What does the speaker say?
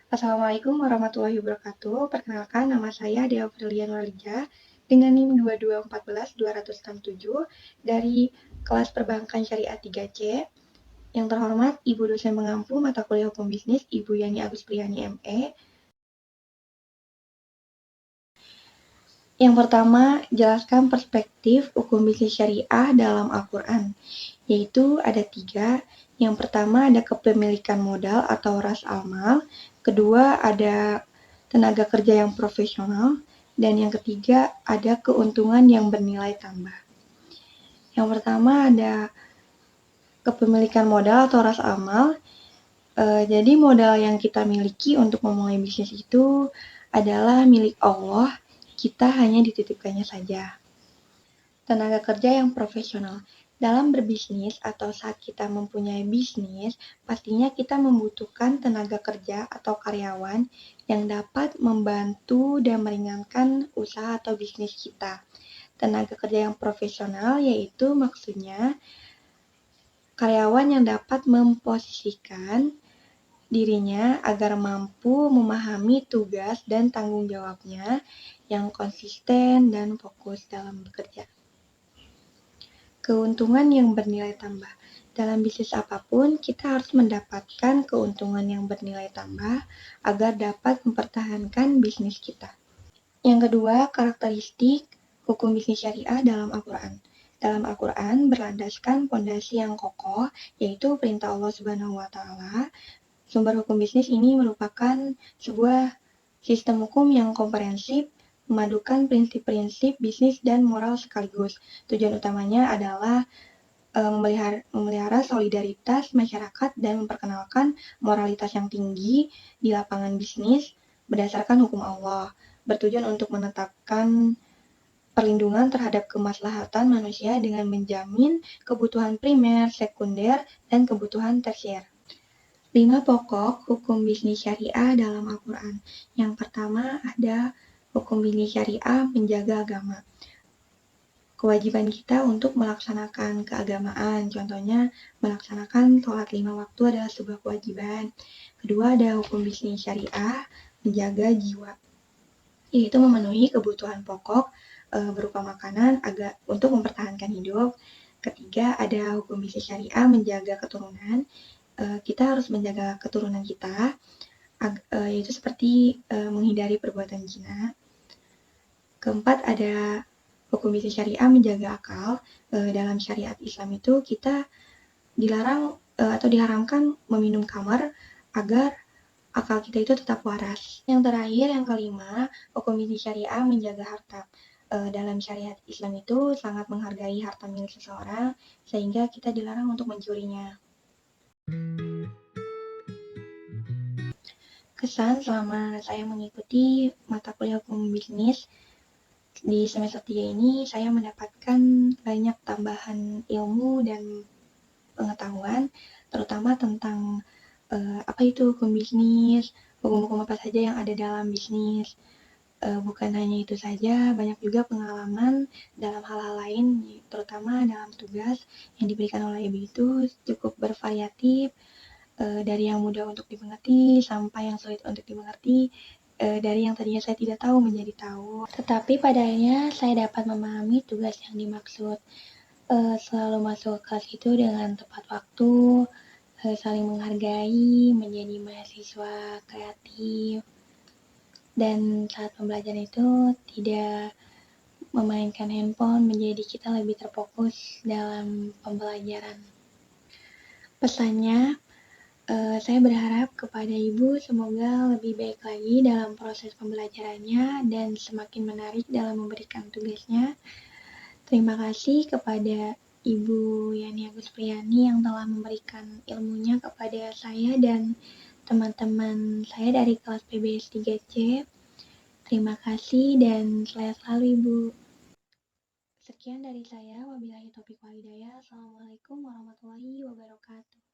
Assalamualaikum warahmatullahi wabarakatuh. Perkenalkan, nama saya Dea Firlian Walija dengan NIM 2214267 dari kelas Perbankan Syariah 3C. Yang terhormat, Ibu dosen pengampu mata kuliah Hukum Bisnis, Ibu Yani Agus Priyani ME. Yang pertama, jelaskan perspektif hukum bisnis syariah dalam Al-Quran, yaitu ada 3. Yang pertama ada kepemilikan modal atau ras al-mal, kedua ada tenaga kerja yang profesional, dan yang ketiga ada keuntungan yang bernilai tambah. Yang pertama ada kepemilikan modal atau ras al-mal. Jadi modal yang kita miliki untuk memulai bisnis itu adalah milik Allah, kita hanya dititipkannya saja. Tenaga kerja yang profesional. Dalam berbisnis atau saat kita mempunyai bisnis, pastinya kita membutuhkan tenaga kerja atau karyawan yang dapat membantu dan meringankan usaha atau bisnis kita. Tenaga kerja yang profesional yaitu maksudnya karyawan yang dapat memposisikan dirinya agar mampu memahami tugas dan tanggung jawabnya yang konsisten dan fokus dalam bekerja. Keuntungan yang bernilai tambah. Dalam bisnis apapun, kita harus mendapatkan keuntungan yang bernilai tambah agar dapat mempertahankan bisnis kita. Yang kedua, karakteristik hukum bisnis syariah dalam Al-Quran. Dalam Al-Quran berlandaskan fondasi yang kokoh, yaitu perintah Allah Subhanahu wa Ta'ala. Sumber hukum bisnis ini merupakan sebuah sistem hukum yang komprehensif, memadukan prinsip-prinsip bisnis dan moral sekaligus. Tujuan utamanya adalah memelihara solidaritas masyarakat dan memperkenalkan moralitas yang tinggi di lapangan bisnis berdasarkan hukum Allah, bertujuan untuk menetapkan perlindungan terhadap kemaslahatan manusia dengan menjamin kebutuhan primer, sekunder, dan kebutuhan tersier. 5 pokok hukum bisnis syariah dalam Al-Quran. Yang pertama ada hukum bisnis syariah menjaga agama. Kewajiban kita untuk melaksanakan keagamaan, contohnya melaksanakan sholat 5 waktu adalah sebuah kewajiban. Kedua ada hukum bisnis syariah menjaga jiwa, yaitu memenuhi kebutuhan pokok berupa makanan untuk mempertahankan hidup. Ketiga ada hukum bisnis syariah menjaga keturunan. Kita harus menjaga keturunan kita, yaitu seperti menghindari perbuatan zina. Keempat ada hukum bisnis syariah menjaga akal. Dalam syariat Islam itu kita dilarang atau diharamkan meminum khamar agar akal kita itu tetap waras. Yang terakhir, yang kelima, hukum bisnis syariah menjaga harta. Dalam syariat Islam itu sangat menghargai harta milik seseorang, sehingga kita dilarang untuk mencurinya. Kesan selama saya mengikuti mata kuliah hukum bisnis di semester 3 ini, saya mendapatkan banyak tambahan ilmu dan pengetahuan, terutama tentang apa itu hukum bisnis, hukum-hukum apa saja yang ada dalam bisnis. Bukan hanya itu saja, banyak juga pengalaman dalam hal-hal lain, terutama dalam tugas yang diberikan oleh ibu itu cukup bervariatif, dari yang mudah untuk dimengerti sampai yang sulit untuk dimengerti, dari yang tadinya saya tidak tahu menjadi tahu. Tetapi pada akhirnya saya dapat memahami tugas yang dimaksud. Selalu masuk kelas itu dengan tepat waktu, saling menghargai, menjadi mahasiswa kreatif, dan saat pembelajaran itu tidak memainkan handphone, menjadi kita lebih terfokus dalam pembelajaran. Pesannya, saya berharap kepada Ibu semoga lebih baik lagi dalam proses pembelajarannya dan semakin menarik dalam memberikan tugasnya. Terima kasih kepada Ibu Yani Agus Priyani yang telah memberikan ilmunya kepada saya dan teman-teman saya dari kelas PBS 3C. Terima kasih dan sehat selalu Ibu. Sekian dari saya. Wabillahi taufiq wal hidayah. Assalamualaikum warahmatullahi wabarakatuh.